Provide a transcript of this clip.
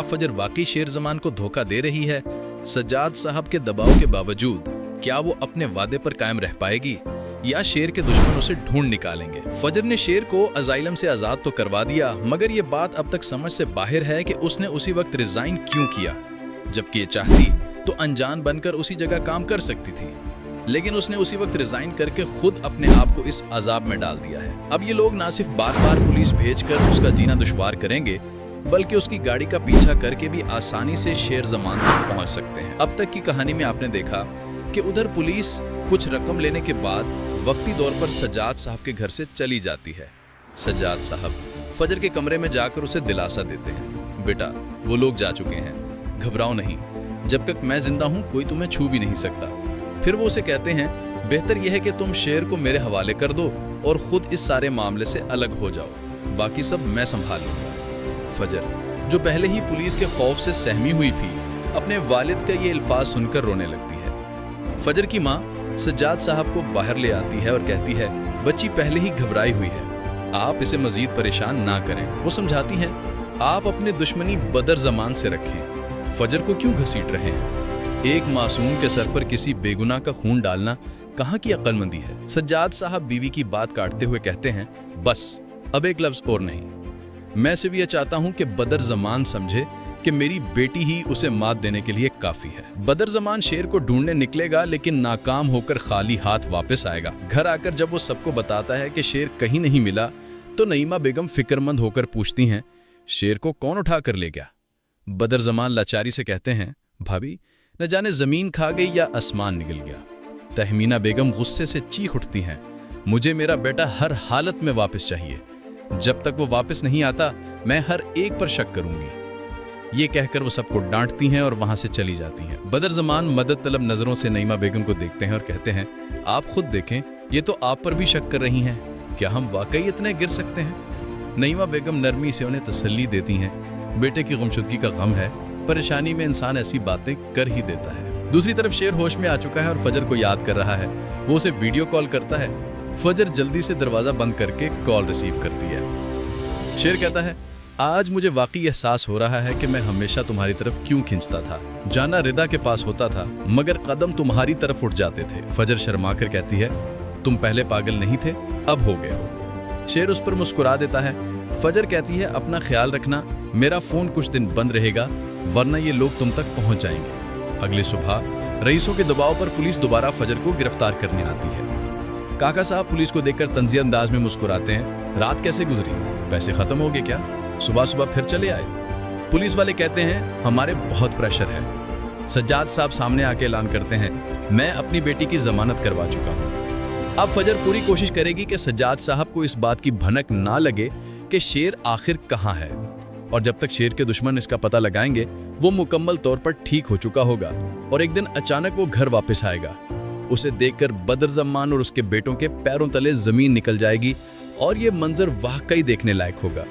क्या फजर वाकई शेर जमान को धोखा दे रही है? सज्जाद साहब के दबाव के बावजूद क्या वो अपने वादे पर कायम रह पाएगी या शेर के दुश्मन उसे ढूंढ निकालेंगे? फजर ने शेर को अजाइलम से आजाद तो करवा दिया, मगर ये बात अब तक समझ से बाहर है कि उसने उसी वक्त रिजाइन क्यों किया, जबकि ये चाहती तो अनजान बनकर उसी जगह काम कर सकती थी। लेकिन उसने उसी वक्त रिजाइन करके खुद अपने आप को इस अजाब में डाल दिया है। अब ये लोग ना सिर्फ बार बार पुलिस भेजकर उसका जीना दुश्वार करेंगे, बल्कि उसकी गाड़ी का पीछा करके भी आसानी से शेर जमान तक पहुंच सकते हैं। अब तक की कहानी में आपने देखा कि उधर पुलिस कुछ रकम लेने के बाद वक्ती तौर पर सज्जाद साहब के घर से चली जाती है। सज्जाद साहब फजर के कमरे में जाकर उसे दिलासा देते हैं, बेटा वो लोग जा चुके हैं, घबराओ नहीं, जब तक मैं जिंदा हूं कोई तुम्हें छू भी नहीं सकता। फिर वो उसे कहते हैं, बेहतर यह है कि तुम शेर को मेरे हवाले कर दो और खुद इस सारे मामले से अलग हो जाओ, बाकी सब मैं संभाल लूंगा। फजर, जो पहले ही पुलिस के खौफ से सहमी हुई थी, अपने वालिद का ये अल्फाज सुनकर रोने लगती है। फजर की माँ सज्जाद साहब को बाहर ले आती है और कहती है, बच्ची पहले ही घबराई हुई है, आप इसे मजीद परेशान ना करें। वो समझाती हैं, आप अपने दुश्मनी बदर जमान से रखें, फजर को क्यों घसीट रहे हैं? एक मासूम के सर पर किसी बेगुनाह का खून डालना कहाँ की अक्लमंदी है? सज्जाद साहब बीवी की बात काटते हुए कहते हैं, बस अब एक लफ्ज और नहीं, मैं सिर्फ ये चाहता हूं कि बदर जमान समझे कि मेरी बेटी ही उसे मात देने के लिए काफी है। बदर जमान शेर को ढूंढने निकलेगा, लेकिन नाकाम होकर खाली हाथ वापस आएगा। घर आकर जब वो सबको बताता है कि शेर कहीं नहीं मिला, तो नईमा बेगम फिक्रमंद होकर पूछती हैं, शेर को कौन उठा कर ले गया? बदर जमान लाचारी से कहते हैं, भाभी न जाने जमीन खा गई या आसमान निकल गया। तहमीना बेगम गुस्से से चीख उठती हैं, मुझे मेरा बेटा हर हालत में वापस चाहिए, जब तक वो वापस नहीं आता मैं हर एक पर शक करूंगी। ये कहकर वो सबको डांटती हैं और वहां से चली जाती हैं। बदर जमान मदद तलब नजरों से नईमा बेगम को देखते हैं और कहते हैं, आप खुद देखें, ये तो आप पर भी शक कर रही हैं, क्या हम वाकई इतने गिर सकते हैं? नईमा बेगम नरमी से उन्हें तसल्ली देती हैं, बेटे की गुमशुदगी का गम है, परेशानी में इंसान ऐसी बातें कर ही देता है। दूसरी तरफ शेर होश में आ चुका है और फजर को याद कर रहा है। वो उसे वीडियो कॉल करता है। फजर जल्दी से दरवाजा बंद करके कॉल रिसीव करती है। शेर कहता है, आज मुझे वाकई एहसास हो रहा है कि मैं हमेशा तुम्हारी तरफ क्यों खींचता था। जाना रिदा के पास होता था, मगर कदम तुम्हारी तरफ उठ जाते थे। फजर शर्मा कर कहती है, तुम पहले पागल नहीं थे, अब हो गए हो। शेर उस पर मुस्कुरा देता है। फजर कहती है, अपना ख्याल रखना, मेरा फोन कुछ दिन बंद रहेगा, वरना ये लोग तुम तक पहुंच जाएंगे। अगली सुबह रईसों के दबाव पर पुलिस दोबारा फजर को गिरफ्तार करने आती है। काका साहब पुलिस को देखकर तंजिया अंदाज में मुस्कुराते हैं, रात कैसे गुजरी? पैसे खत्म हो गए क्या? सुबह सुबह फिर चले आए? पुलिस वाले कहते हैं, हमारे बहुत प्रेशर है। सज्जाद साहब सामने आके ऐलान करते हैं, मैं अपनी बेटी की जमानत करवा चुका हूँ। अब फजर पूरी कोशिश करेगी कि सज्जाद साहब को इस बात की भनक ना लगे कि शेर आखिर कहाँ है, और जब तक शेर के दुश्मन इसका पता लगाएंगे, वो मुकम्मल तौर पर ठीक हो चुका होगा और एक दिन अचानक वो घर वापस आएगा। उसे देखकर बदर जमान और उसके बेटों के पैरों तले जमीन निकल जाएगी और ये मंजर वाकई देखने लायक होगा।